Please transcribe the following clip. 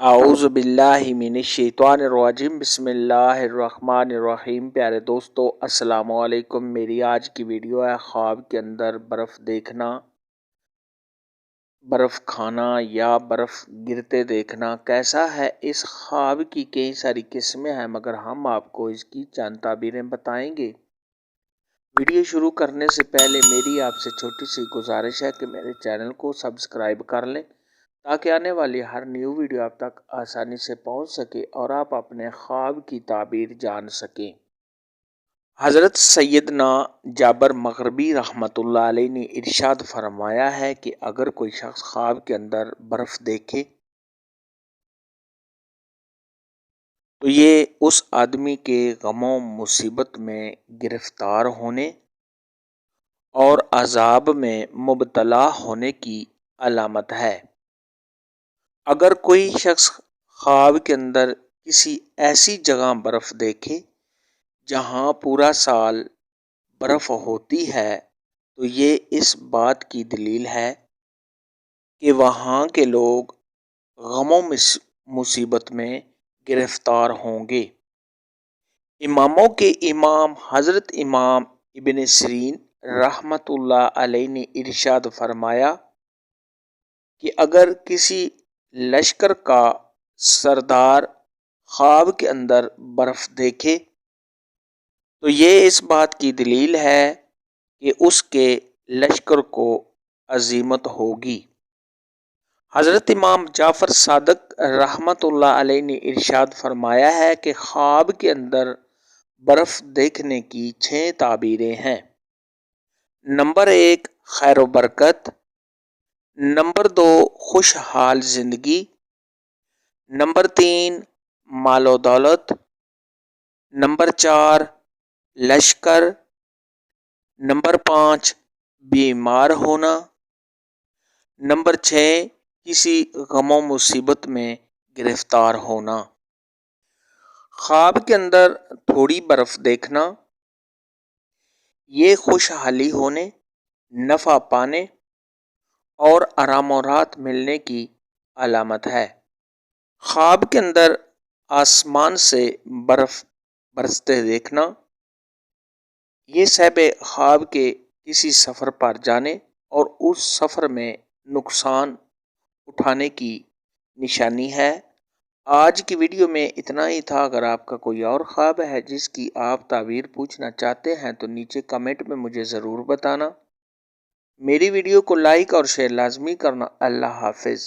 اعوذ باللہ من الشیطان الرجیم بسم اللہ الرحمن الرحیم۔ پیارے دوستو السلام علیکم۔ میری آج کی ویڈیو ہے خواب کے اندر برف دیکھنا، برف کھانا یا برف گرتے دیکھنا کیسا ہے۔ اس خواب کی کئی ساری قسمیں ہیں مگر ہم آپ کو اس کی چند تعبیریں بتائیں گے۔ ویڈیو شروع کرنے سے پہلے میری آپ سے چھوٹی سی گزارش ہے کہ میرے چینل کو سبسکرائب کر لیں تاکہ آنے والی ہر نیو ویڈیو آپ تک آسانی سے پہنچ سکے اور آپ اپنے خواب کی تعبیر جان سکیں۔ حضرت سیدنا جابر مغربی رحمۃ اللہ علیہ نے ارشاد فرمایا ہے کہ اگر کوئی شخص خواب کے اندر برف دیکھے تو یہ اس آدمی کے غم و مصیبت میں گرفتار ہونے اور عذاب میں مبتلا ہونے کی علامت ہے۔ اگر کوئی شخص خواب کے اندر کسی ایسی جگہ برف دیکھے جہاں پورا سال برف ہوتی ہے تو یہ اس بات کی دلیل ہے کہ وہاں کے لوگ غم و مصیبت میں گرفتار ہوں گے۔ اماموں کے امام حضرت امام ابن سیرین رحمۃ اللہ علیہ نے ارشاد فرمایا کہ اگر کسی لشکر کا سردار خواب کے اندر برف دیکھے تو یہ اس بات کی دلیل ہے کہ اس کے لشکر کو عزیمت ہوگی۔ حضرت امام جعفر صادق رحمۃ اللہ علیہ نے ارشاد فرمایا ہے کہ خواب کے اندر برف دیکھنے کی 6 تعبیریں ہیں۔ نمبر 1 خیر و برکت، نمبر 2 خوشحال زندگی، نمبر 3 مال و دولت، نمبر 4 لشکر، نمبر 5 بیمار ہونا، نمبر 6 کسی غم و مصیبت میں گرفتار ہونا۔ خواب کے اندر تھوڑی برف دیکھنا یہ خوشحالی ہونے، نفع پانے اور آرام و راحت ملنے کی علامت ہے۔ خواب کے اندر آسمان سے برف برستے دیکھنا یہ صاحب خواب کے کسی سفر پر جانے اور اس سفر میں نقصان اٹھانے کی نشانی ہے۔ آج کی ویڈیو میں اتنا ہی تھا۔ اگر آپ کا کوئی اور خواب ہے جس کی آپ تعبیر پوچھنا چاہتے ہیں تو نیچے کمنٹ میں مجھے ضرور بتانا۔ میری ویڈیو کو لائک اور شیئر لازمی کرنا۔ اللہ حافظ۔